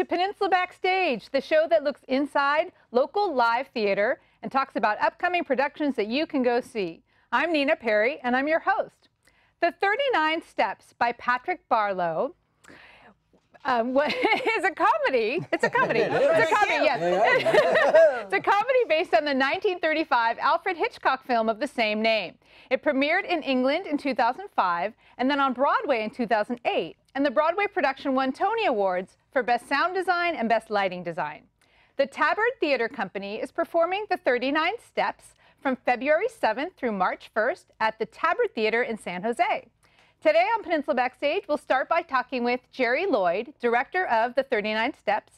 to Peninsula Backstage, the show that looks inside local live theater and talks about upcoming productions that you can go see. I'm Nina Perry, and I'm your host. The 39 Steps by Patrick Barlow is a comedy. It's a comedy. It's a comedy, yes. It's a comedy based on the 1935 Alfred Hitchcock film of the same name. It premiered in England in 2005 and then on Broadway in 2008. And the Broadway production won Tony Awards for Best Sound Design and Best Lighting Design. The Tabard Theatre Company is performing the 39 Steps from February 7th through March 1st at the Tabard Theatre in San Jose. Today on Peninsula Backstage, we'll start by talking with Jerry Lloyd, director of the 39 Steps,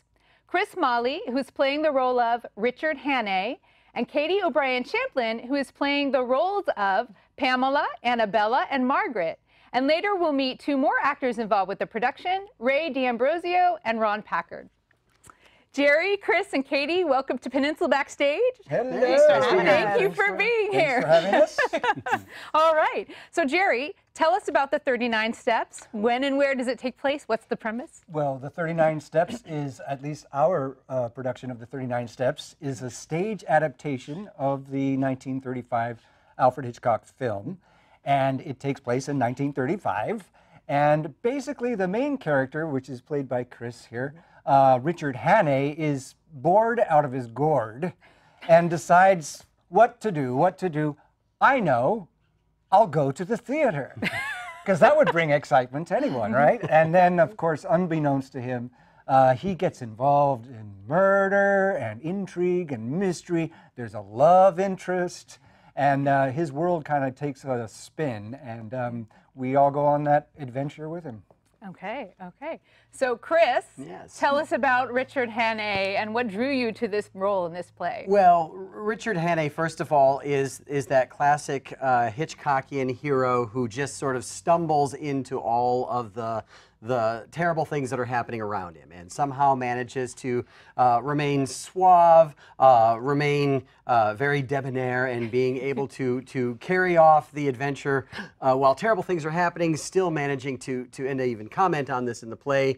Chris Molly, who's playing the role of Richard Hannay, and Katie O'Brien-Champlin, who is playing the roles of Pamela, Annabella, and Margaret. And later we'll meet two more actors involved with the production, Ray D'Ambrosio and Ron Packard. Jerry, Chris, and Katie, welcome to Peninsula Backstage. Hello. Thank you for being here. Thanks for having us. All right. So, Jerry, tell us about the 39 Steps. When and where does it take place? What's the premise? Well, the 39 Steps is, at least our production of the 39 Steps, is a stage adaptation of the 1935 Alfred Hitchcock film. And it takes place in 1935. And basically, the main character, which is played by Chris here, Richard Hannay, is bored out of his gourd and decides what to do. I know, I'll go to the theater. Because that would bring excitement to anyone, right? And then, of course, unbeknownst to him, he gets involved in murder and intrigue and mystery. There's a love interest. And his world kind of takes a spin, and we all go on that adventure with him. Okay, okay. So, Chris, yes. Tell us about Richard Hannay and what drew you to this role in this play. Well, Richard Hannay, first of all, is that classic Hitchcockian hero who just sort of stumbles into all of the terrible things that are happening around him and somehow manages to remain suave, remain very debonair, and being able to carry off the adventure while terrible things are happening, still managing to and I even comment on this in the play,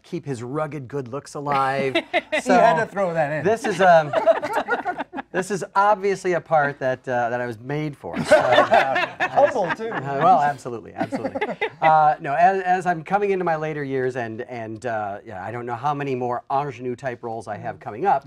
keep his rugged good looks alive. So you had to throw that in. This is obviously a part that I was made for. So, humble too. Well, absolutely, absolutely. No, as I'm coming into my later years, and yeah, I don't know how many more ingenue type roles I have coming up,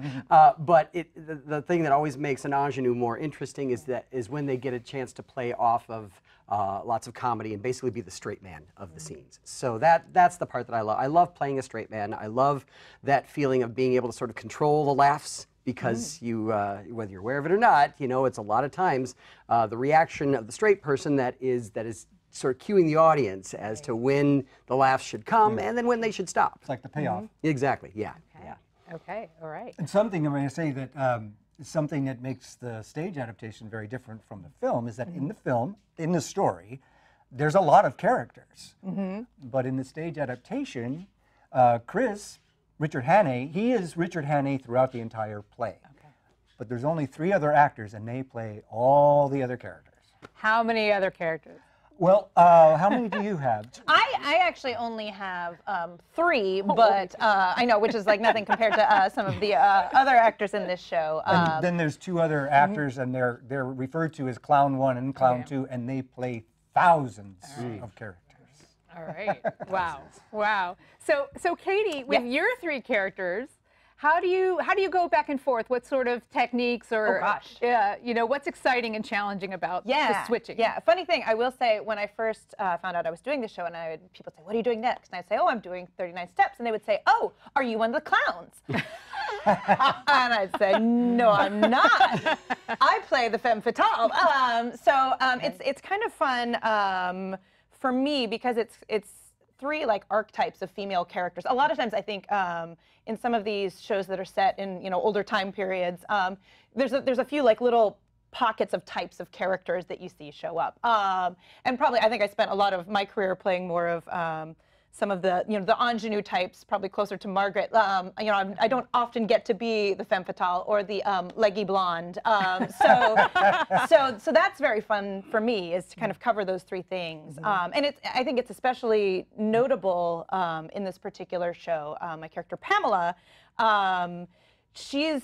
but the thing that always makes an ingenue more interesting is when they get a chance to play off of lots of comedy and basically be the straight man of the scenes. So that's the part that I love. I love playing a straight man. I love that feeling of being able to sort of control the laughs. Because you, whether you're aware of it or not, you know, it's a lot of times the reaction of the straight person that is sort of cueing the audience as to when the laughs should come and then when they should stop. It's like the payoff. Exactly. Yeah. Okay. Yeah. Okay. All right. And something I'm going to say that something that makes the stage adaptation very different from the film is that in the film, in the story, there's a lot of characters. But in the stage adaptation, Richard Hannay, he is Richard Hannay throughout the entire play. Okay. But there's only 3 other actors, and they play all the other characters. How many other characters? Well, how many do you have? I actually only have 3, but I know, which is like nothing compared to some of the other actors in this show. And then there's 2 other actors, and they're referred to as Clown 1 and Clown 2, and they play thousands of characters. All right. Wow. Wow. So Katie, with your 3 characters, how do you go back and forth? What sort of techniques or you know, what's exciting and challenging about the switching? Yeah. Funny thing, I will say, when I first found out I was doing the show, and people say, "What are you doing next?" And I'd say, "Oh, I'm doing 39 Steps," and they would say, "Oh, are you one of the clowns?" And I'd say, "No, I'm not. I play the femme fatale." It's kind of fun. For me, because it's 3 like archetypes of female characters. A lot of times, I think in some of these shows that are set in older time periods, there's a few like little pockets of types of characters that you see show up. And probably, I think I spent a lot of my career playing more of some of the, the ingenue types, probably closer to Margaret. I don't often get to be the femme fatale or the leggy blonde. So that's very fun for me, is to kind of cover those three things. And I think it's especially notable in this particular show. My character Pamela. She was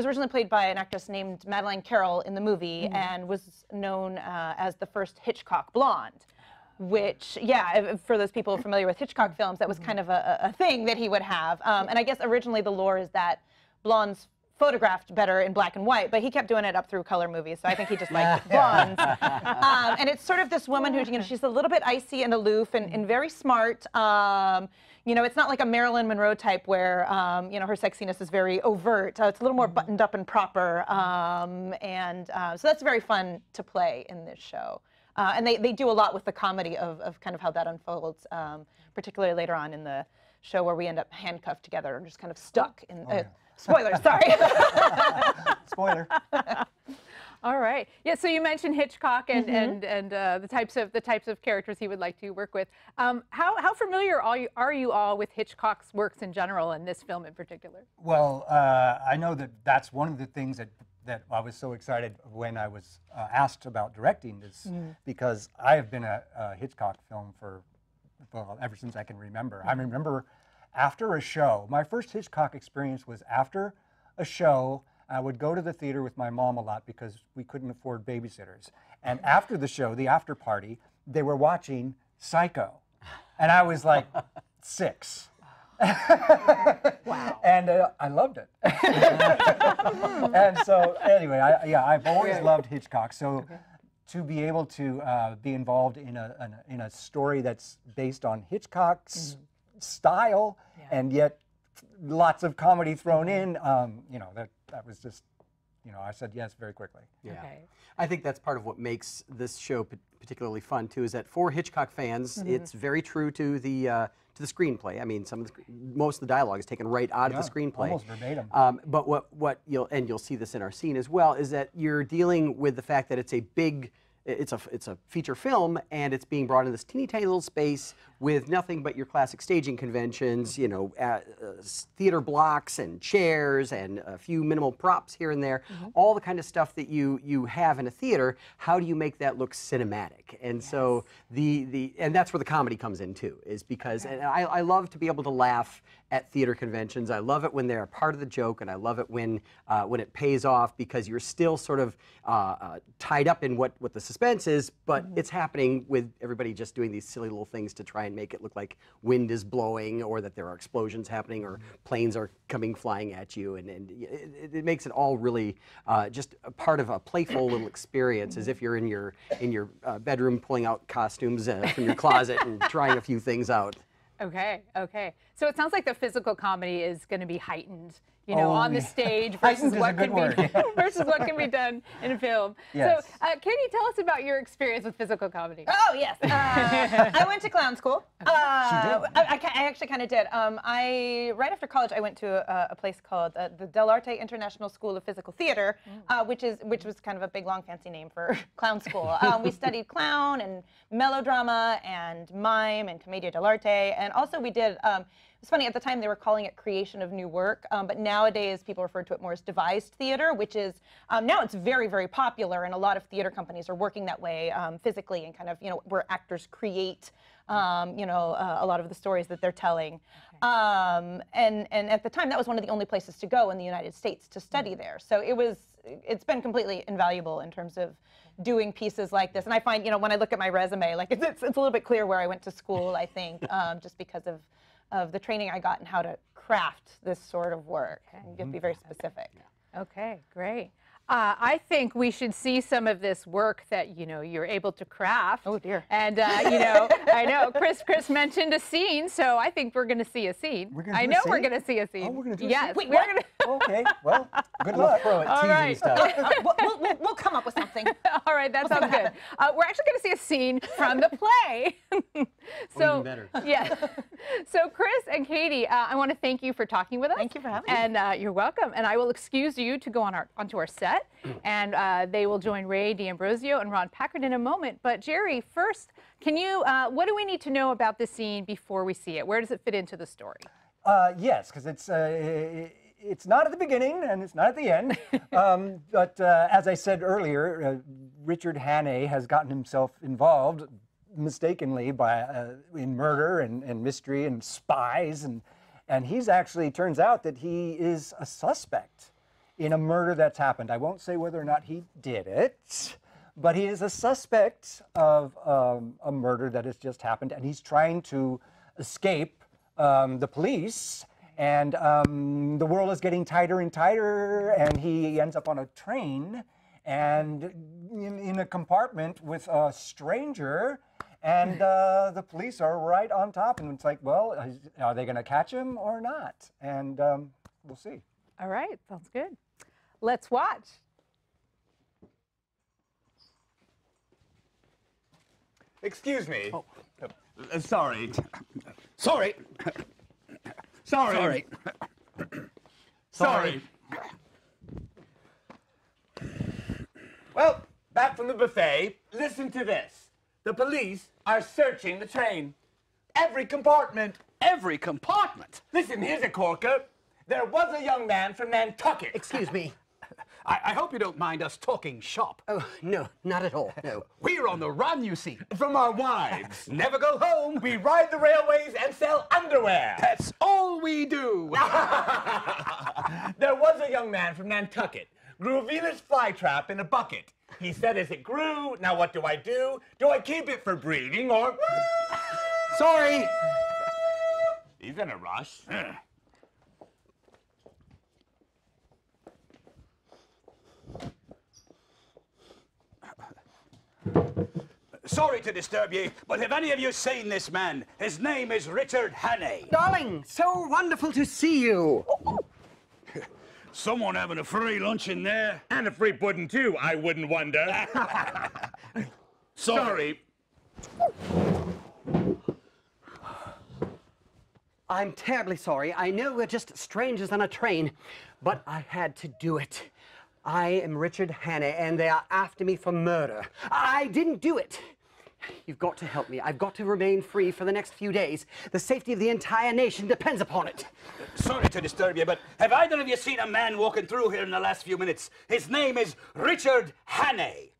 originally played by an actress named Madeleine Carroll in the movie, and was known as the first Hitchcock blonde. Which, yeah, for those people familiar with Hitchcock films, that was kind of a thing that he would have. And I guess originally the lore is that blondes photographed better in black and white, but he kept doing it up through color movies, so I think he just liked blondes. And it's sort of this woman who, she's a little bit icy and aloof and very smart. It's not like a Marilyn Monroe type where, her sexiness is very overt. It's a little more buttoned up and proper. So that's very fun to play in this show. And they do a lot with the comedy of kind of how that unfolds, particularly later on in the show where we end up handcuffed together and just kind of stuck in. Spoiler, sorry. Spoiler. All right. Yeah. So you mentioned Hitchcock and the types of characters he would like to work with. How familiar are you all with Hitchcock's works in general, and this film in particular? Well, I know that's one of the things that I was so excited when I was asked about directing this, because I have been a Hitchcock film ever since I can remember. I remember after a show, my first Hitchcock experience was after a show. I would go to the theater with my mom a lot because we couldn't afford babysitters. And after the show, the after party, they were watching Psycho. And I was like 6. Wow. And I loved it. And so anyway, I've always loved Hitchcock. So to be able to be involved in a story that's based on Hitchcock's style, and yet lots of comedy thrown in, that was just, I said yes very quickly. Yeah. Okay. I think that's part of what makes this show particularly fun too, is that for Hitchcock fans, it's very true to the screenplay. I mean, most of the dialogue is taken right out of the screenplay, almost verbatim. But what you'll see this in our scene as well, is that you're dealing with the fact that it's a feature film, and it's being brought in this teeny tiny little space with nothing but your classic staging conventions, theater blocks and chairs and a few minimal props here and there, all the kind of stuff that you have in a theater. How do you make that look cinematic? And so and that's where the comedy comes in too, is because and I love to be able to laugh at theater conventions. I love it when they're a part of the joke, and I love it when it pays off, because you're still sort of tied up in what the suspense is, but it's happening with everybody just doing these silly little things to try and make it look like wind is blowing, or that there are explosions happening, or planes are flying at you, and it makes it all really just a part of a playful little experience, as if you're in your bedroom pulling out costumes from your closet and trying a few things out. Okay. So it sounds like the physical comedy is going to be heightened, on the stage versus what can be done in a film. Yes. So, can you tell us about your experience with physical comedy? Oh, yes. I went to clown school. She did. I actually kind of did. Right after college, I went to a place called the Dialects International School of Physical Theater, which was kind of a big, long, fancy name for clown school. We studied clown and melodrama and mime and commedia dell'arte, and also we did. It's funny, at the time they were calling it creation of new work, but nowadays people refer to it more as devised theater, which is, now it's very, very popular, and a lot of theater companies are working that way physically, and kind of, where actors create, a lot of the stories that they're telling. And at the time, that was one of the only places to go in the United States to study there. So it's been completely invaluable in terms of doing pieces like this. And I find, when I look at my resume, like it's a little bit clear where I went to school, I think, just because of the training I got in how to craft this sort of work. And you have to be very specific. Okay, great. I think we should see some of this work that you're able to craft. Oh dear. And I know Chris mentioned a scene, so I think we're going to see a scene. We're I know we're going to see a scene. Oh, we're going to do a yes, scene? we're going to. Okay, well, good luck. Throw it, All teasing right. stuff. We'll come up with something. All right, that sounds good. We're actually going to see a scene from the play. Even better. Yeah. So Chris and Katie, I want to thank you for talking with us. Thank you for having me. And you're welcome. And I will excuse you to go onto our set, and they will join Ray D'Ambrosio and Ron Packard in a moment. But Jerry, first, can you? What do we need to know about this scene before we see it? Where does it fit into the story? Yes, because it's not at the beginning and it's not at the end. But as I said earlier, Richard Hannay has gotten himself involved mistakenly in murder and mystery and spies, and he's actually, turns out that he is a suspect in a murder that's happened. I won't say whether or not he did it, but he is a suspect of a murder that has just happened, and he's trying to escape the police, and the world is getting tighter and tighter, and he ends up on a train and in a compartment with a stranger, and the police are right on top, and it's like, well, are they going to catch him or not? And we'll see. All right, sounds good. Let's watch. Excuse me. Oh. Sorry. Sorry. Sorry. Sorry. Well, back from the buffet, listen to this. The police are searching the train. Every compartment. Every compartment. Listen, here's a corker. There was a young man from Nantucket. Excuse me. I hope you don't mind us talking shop. Oh, no, not at all, no. We're on the run, you see. From our wives. Never go home. We ride the railways and sell underwear. That's all we do. There was a young man from Nantucket. Grew a Venus flytrap in a bucket. He said as it grew, now what do? Do I keep it for breeding or... Sorry. He's in a rush. Sorry to disturb you, but have any of you seen this man? His name is Richard Hannay. Darling, so wonderful to see you. Someone having a free lunch in there? And a free pudding too, I wouldn't wonder. Sorry. I'm terribly sorry. I know we're just strangers on a train, but I had to do it. I am Richard Hannay, and they are after me for murder. I didn't do it. You've got to help me. I've got to remain free for the next few days. The safety of the entire nation depends upon it. Sorry to disturb you, but have either of you seen a man walking through here in the last few minutes? His name is Richard Hannay.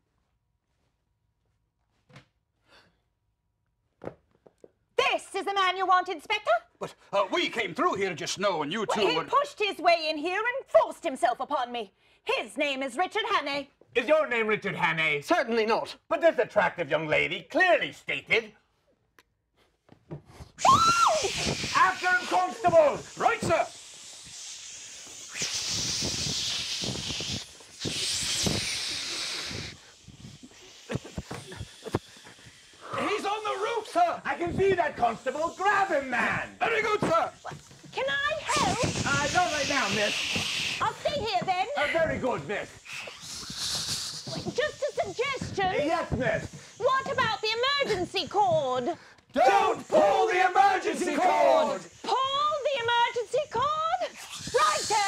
This is the man you want, Inspector? But we came through here just now, and you two He were... pushed his way in here and forced himself upon me. His name is Richard Hannay. Is your name Richard Hannay? Certainly not. But this attractive young lady clearly stated... After him, constable! Right, sir. He's on the roof, sir. I can see that, constable. Grab him, man! Very good, sir. Can I help? Not right now, miss. I'll stay here then. Very good, miss. Just a suggestion. Yes, miss. What about the emergency cord? Don't pull the emergency cord! Pull the emergency cord? Righto!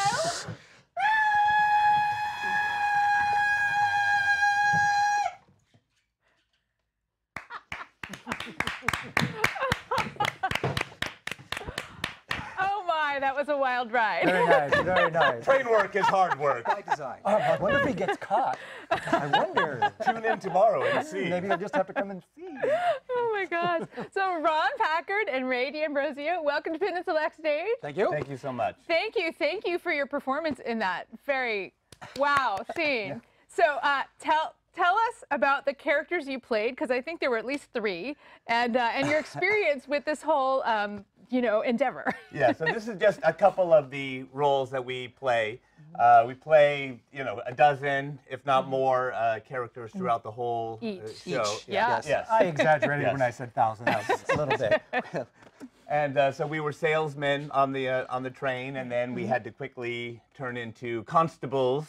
Oh my, that was a wild ride. Very nice, very nice. Train work is hard work. By design. I wonder if he gets caught. I wonder. Tune in tomorrow and see. Maybe he'll just have to come and see. Oh my gosh. So Ron Packard and Ray D'Ambrosio, welcome to Peninsula Backstage. Thank you. Thank you so much. Thank you for your performance in that very wow scene. So tell us about the characters you played, because I think there were at least 3, and your experience with this whole endeavor. Yeah, so this is just a couple of the roles that we play. We play, a dozen, if not more, characters throughout the whole show. Yeah. Yes. I exaggerated Yes. when I said thousands. A little bit. And so we were salesmen on the train, and then we had to quickly turn into constables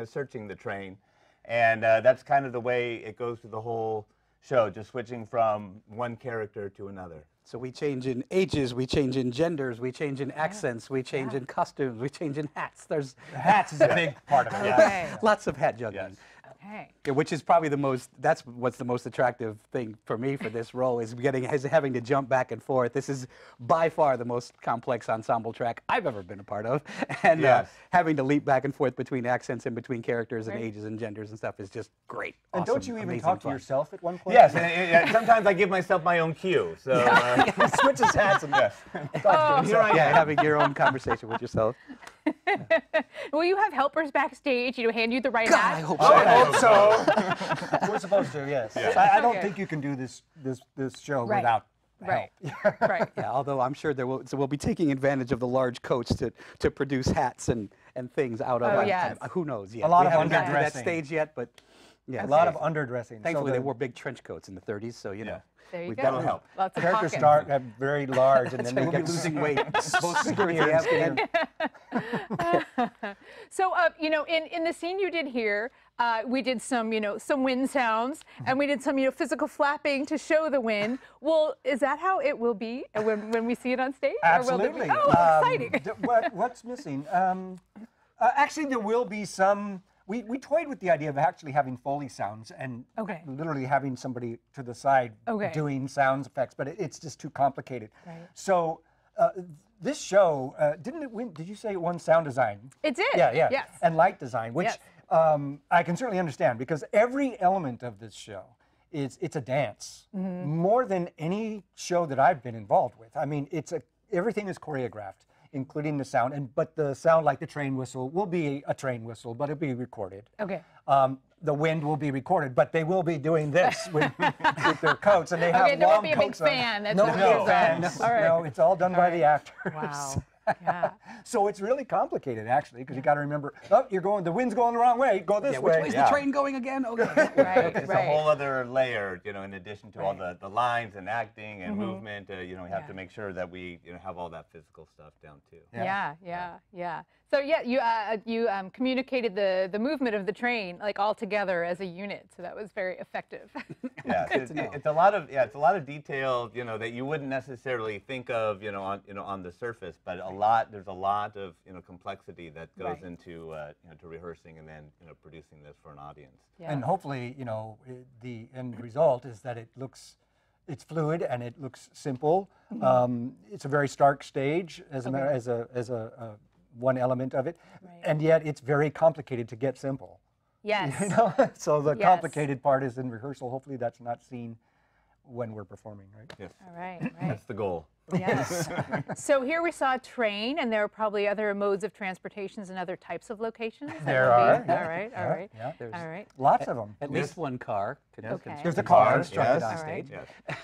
searching the train. And that's kind of the way it goes through the whole show, just switching from one character to another. So we change in ages, we change in genders, we change in accents, we change in costumes, we change in hats. There's Hats is a big part of it. Okay. lots of hat juggling. Yes. Okay. Yeah, which is probably that's what's the most attractive thing for me for this role is having to jump back and forth. This is by far the most complex ensemble track I've ever been a part of. And Yes. having to leap back and forth between accents and between characters and Right. ages and genders and stuff is just great. And awesome, don't you even amazing talk to fun. yourself at one point? Yes, and sometimes I give myself my own cue. So Switches hats and yes. Yeah, having your own conversation with yourself. Will you have helpers backstage, hand you the right God, hat? I hope Oh, so. I hope so. We're supposed to, yes. I don't Okay. think you can do this show Right. without Right. help. Right. Yeah, although I'm sure we'll be taking advantage of the large coats to produce hats and things out of. Oh, yes. Who knows yet? A lot we of haven't gotten to that underdressing. stage yet, but yeah. A lot of underdressing. Thankfully, so they the wore big trench coats in the 30s, so you know. There you We've go. got help. Lots of characters pockets. start very large and then they We'll be get losing weight, both skinnier and skinnier. So, in the scene you did here, we did some wind sounds, and we did some, physical flapping to show the wind. Well, is that how it will be when we see it on stage? Or will there be- Absolutely. Oh, exciting! What's missing? Actually, there will be some. We toyed with the idea of actually having Foley sounds and Okay. literally having somebody to the side Okay. doing sound effects, but it's just too complicated. Right. So this show, didn't it win? Did you say it won sound design? It did. Yeah, yeah. Yes. And light design, which Yes. I can certainly understand because every element of this show it's a dance more than any show that I've been involved with. I mean, everything is choreographed, including the sound. But the sound, like the train whistle, will be a train whistle, but it'll be recorded. Okay. The wind will be recorded, but they will be doing this with their coats, and they have Okay, there long won't be a big coats on. fan. That's No what big it is. fans. All right. No, it's all done by the actors. Wow. Yeah. So it's really complicated, actually, because you got to remember, the wind's going the wrong way. Go this Yeah, which way. way's Yeah. the train going again? Okay. Right. It's right. a whole other layer, in addition to all Right. the lines and acting and movement. We have to make sure that we have all that physical stuff down too. Yeah. So you communicated the movement of the train all together as a unit. So that was very effective. Yeah, it's a lot of detail, that you wouldn't necessarily think of, on the surface, but there's a lot of, complexity that goes Right. into, to rehearsing and then, producing this for an audience. Yeah. And hopefully, the end result is that it's fluid and it looks simple. It's a very stark stage as a one element of it, Right. and yet it's very complicated to get simple. Yes. So the Yes. complicated part is in rehearsal. Hopefully, that's not seen when we're performing, right? Yes, All right. Right. that's the goal. Yes. So here we saw a train, and there are probably other modes of transportations and other types of locations. that There will be- are. All right. All right. Yeah. All right. Lots of them. At least one car. Okay. There's a car. Yes. Struck it on All stage. right. Yes.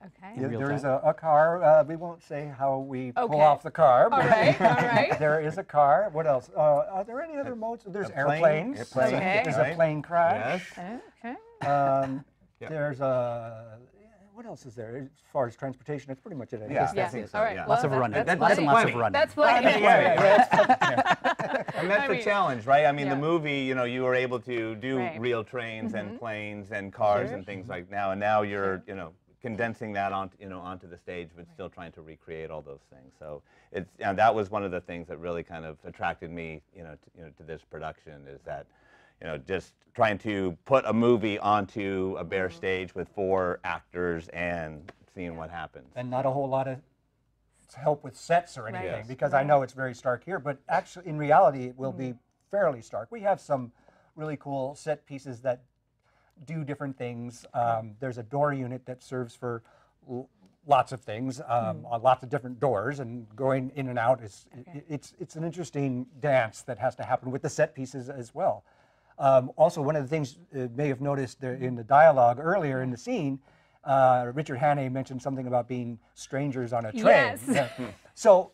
Okay. real There is time. a car. We won't say how we Okay. pull off the car. All But right. All right. there is a car. What else? Are there any other modes? There's a plane. airplanes. Airplane, Okay. There's right. a plane crash. Yes. Okay. Yeah. There's a. What else is there as far as transportation? That's pretty much it. I Yeah. guess. I Yeah. think so, All right. yeah. Lots Well, of running. that's Lots and lots of plenty. running. That's plenty. And that's I the mean, challenge, right? I mean, yeah. the movie, you were able to do Right. real trains and planes and cars Sure. and things like now, and now you're, condensing that onto the stage, but still trying to recreate all those things. So that was one of the things that really kind of attracted me, to this production is that, just trying to put a movie onto a bare stage with 4 actors and seeing what happens. And not a whole lot of help with sets or anything, Yes. because I know it's very stark here, but actually in reality it will be fairly stark. We have some really cool set pieces that do different things. There's a door unit that serves for lots of things, on lots of different doors, and going in and out is it's an interesting dance that has to happen with the set pieces as well. Also, one of the things you may have noticed there in the dialogue earlier in the scene, Richard Hannay mentioned something about being strangers on a train. Yes. Yeah. So,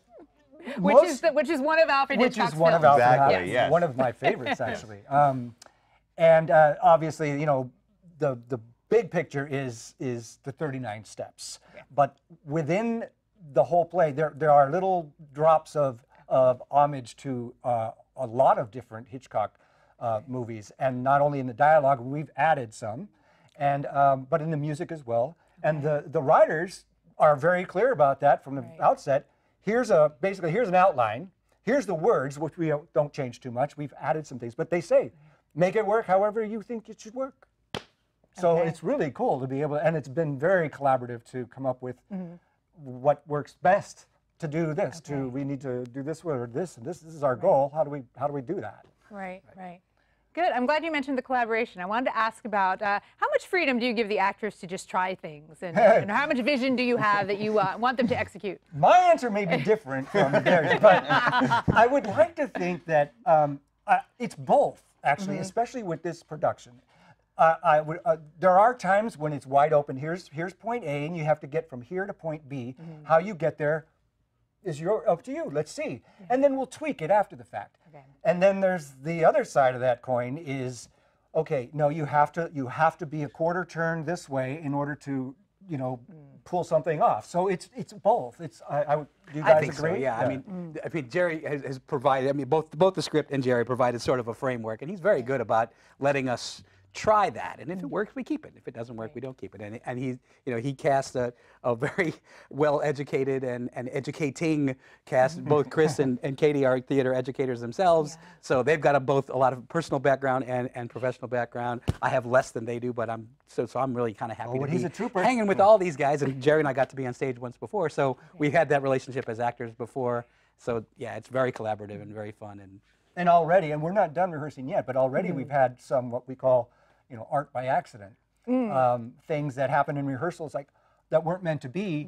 Which is one of Alfred which Hitchcock's is one of films. Alfred Exactly, Hitchcock's, yes. one of my favorites actually. And obviously, the big picture is the 39 steps, but within the whole play. There are little drops of homage to a lot of different Hitchcock movies, and not only in the dialogue, we've added some, and but in the music as well. And the writers are very clear about that from the outset. Basically here's an outline. Here's the words, which we don't change too much. We've added some things, but they say, make it work however you think it should work. So it's really cool to be able to, and it's been very collaborative to come up with what works best to do this. We need to do this or this, and this is our goal. How do we do that? Right. Good. I'm glad you mentioned the collaboration. I wanted to ask about how much freedom do you give the actors to just try things, and how much vision do you have that you want them to execute? My answer may be different from theirs, but I would like to think that it's both, actually, especially with this production. There are times when it's wide open. Here's point A, and you have to get from here to point B. How you get there is up to you. Let's see, and then we'll tweak it after the fact. And then there's the other side of that coin is, okay, no, you have to be a quarter turn this way in order to, pull something off. So it's both. Do you guys I think agree? so, yeah. I mean, Jerry has provided. I mean, both the script and Jerry provided sort of a framework, and he's very good about letting us try that, and if it works, we keep it. If it doesn't work, we don't keep it. And he cast a very well-educated and educating cast. Both Chris and Katie are theater educators themselves, so they've got both a lot of personal background and professional background. I have less than they do, but I'm really kind of happy to he's be a trooper. hanging with all these guys. And Jerry and I got to be on stage once before, so we've had that relationship as actors before. So yeah, it's very collaborative and very fun. And already, and we're not done rehearsing yet, but already we've had some what we call art by accident, things that happen in rehearsals that weren't meant to be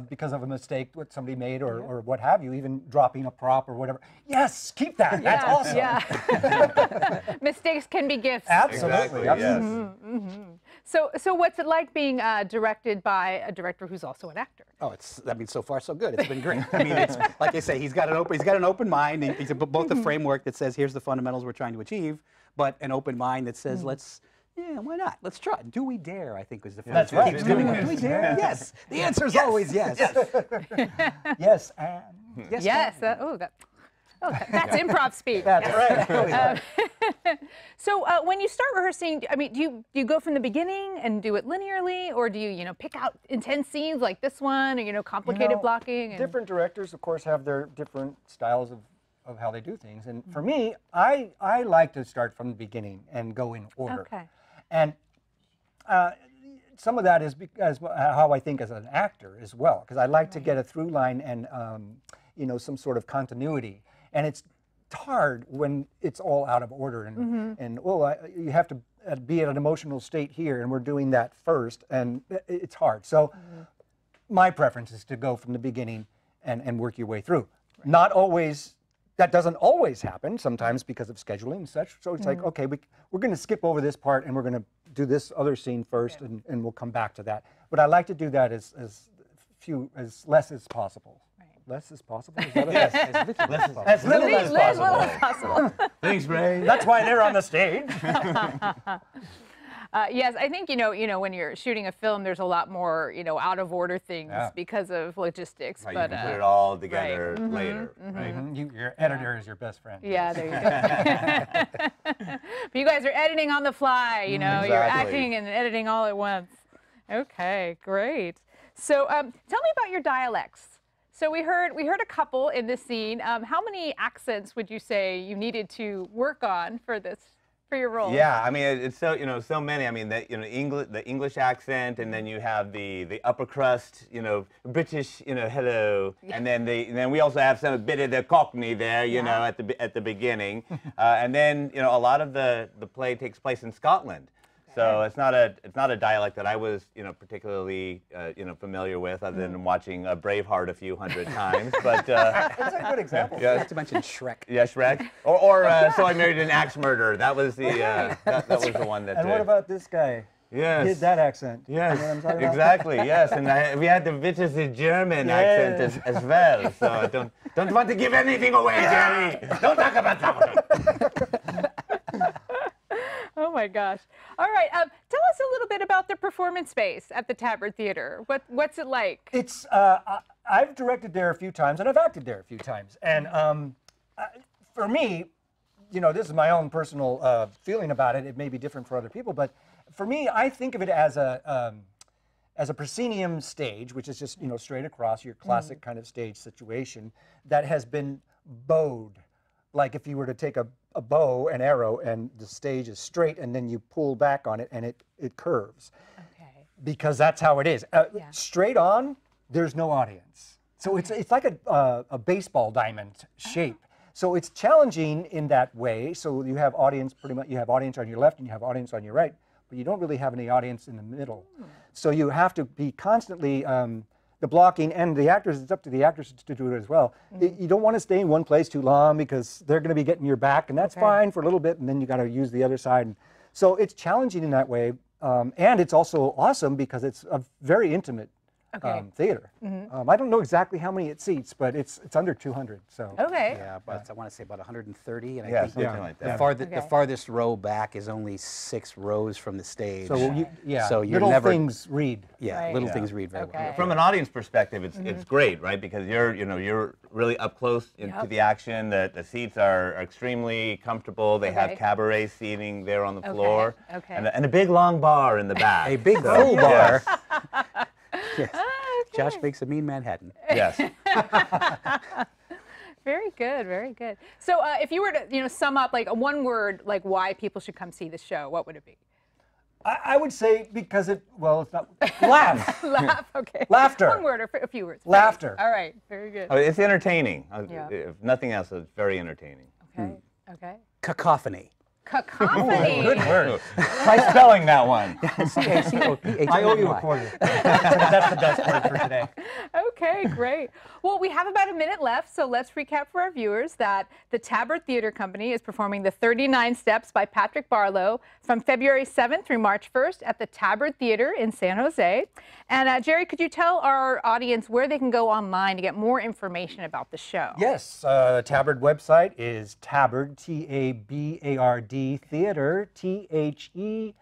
because of a mistake that somebody made or what have you, even dropping a prop or whatever. Yes, keep that. That's awesome. Yeah. Mistakes can be gifts. Absolutely. Yes. So what's it like being directed by a director who's also an actor? Oh, so far so good. It's been great. I mean, it's like I say, he's got an open mind. He's both a framework that says here's the fundamentals we're trying to achieve, but an open mind that says why not? Let's try. Do we dare? I think was the first. That's right. Keeps doing it. Do we dare? Yes. The answer is always yes. Yes, and Yes. That's improv speak. that's right. So when you start rehearsing, I mean, do you go from the beginning and do it linearly, or do you pick out intense scenes like this one, or complicated blocking? Different directors, of course, have their different styles of how they do things. And for me, I like to start from the beginning and go in order. Okay. And some of that is because how I think as an actor as well, because I like to get a through line and some sort of continuity. And it's hard when it's all out of order and you have to be at an emotional state here, and we're doing that first, and it's hard. So my preference is to go from the beginning and work your way through. Not always. That doesn't always happen, sometimes because of scheduling and such. So it's like, okay, we're going to skip over this part and we're going to do this other scene first, and we'll come back to that. But I like to do that as less as possible. Right. Less as possible? Is that as little as possible. Thanks, Ray. That's why they're on the stage. Yes, I think when you're shooting a film, there's a lot more out of order things because of logistics. Right, but you can put it all together later. Right? Your editor is your best friend. Yeah, there you go. But you guys are editing on the fly. You're acting and editing all at once. Okay, great. So tell me about your dialects. So we heard a couple in this scene. How many accents would you say you needed to work on for your role? Yeah, I mean it's so many. I mean the English accent, and then you have the upper crust, British, hello, and then we also have a bit of the Cockney there, at the beginning, and then a lot of the play takes place in Scotland. So it's not a dialect that I was particularly familiar with, other than watching Braveheart a few hundred times. But that's a good example. Yeah, not to mention Shrek. Yeah, Shrek. Or So I Married an Axe Murderer. That was that was the one that. And what about this guy? Yes. He did that accent. Yes. You know what I'm talking about? Exactly. Yes. And we had the bitches German accent as well. So I don't want to give anything away, Jerry. Don't talk about that. Oh my gosh. All right. Tell us a little bit about the performance space at the Tabard Theatre. What's it like? It's I've directed there a few times, and I've acted there a few times. And for me, you know, this is my own personal feeling about it. It may be different for other people, but for me, I think of it as a proscenium stage, which is just, you know, straight across your classic kind of stage situation that has been bowed. Like if you were to take a bow and arrow and the stage is straight and then you pull back on it and it curves. Okay. Because that's how it is. Straight on, there's no audience. So it's like a baseball diamond shape. So it's challenging in that way. So you have audience pretty much, you have audience on your left and you have audience on your right, but you don't really have any audience in the middle. So you have to be constantly, the blocking, and the actors, it's up to the actors to do it as well. You don't want to stay in one place too long because they're going to be getting your back, and that's fine for a little bit, and then you got to use the other side. And so it's challenging in that way, and it's also awesome because it's a very intimate theater. I don't know exactly how many it seats, but it's under 200. So yeah, but I want to say about 130, and I think something like that. the farthest row back is only 6 rows from the stage. So so you're little never, things read. little things read very well. From an audience perspective, it's great, right? Because you're really up close into the action. The seats are extremely comfortable. They have cabaret seating there on the floor, and a big long bar in the back. A big full bar. Yes. Josh makes a mean Manhattan. Yes. Very good, very good. So if you were to, sum up like one word, like why people should come see the show, what would it be? I would say because it's not, laugh. Laugh, okay. Laughter. One word or a few words. Laughter. All right, very good. Oh, it's entertaining. If nothing else, it's very entertaining. Okay, okay. Cacophony. Cacophony. Good word. Try spelling that one. I owe you a quarter. That's the best word for today. Okay, great. Well, we have about a minute left, so let's recap for our viewers that the Tabard Theatre Company is performing the 39 Steps by Patrick Barlow from February 7th through March 1st at the Tabard Theatre in San Jose. And Jerry, could you tell our audience where they can go online to get more information about the show? Yes, the Tabard website is Tabard, T-A-B-A-R-D, Theater, Theatre.org.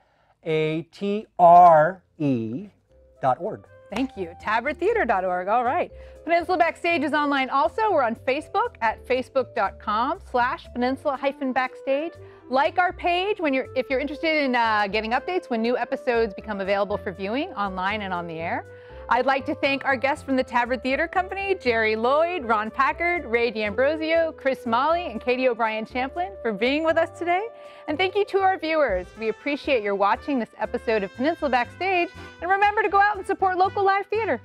Thank you. TabardTheatre.org. All right. Peninsula Backstage is online also. We're on Facebook at facebook.com/Peninsula-Backstage. Like our page if you're interested in getting updates when new episodes become available for viewing online and on the air. I'd like to thank our guests from the Tabard Theatre Company, Jerry Lloyd, Ron Packard, Ray D'Ambrosio, Chris Molly, and Katie O'Brien Champlin for being with us today. And thank you to our viewers. We appreciate your watching this episode of Peninsula Backstage. And remember to go out and support local live theater.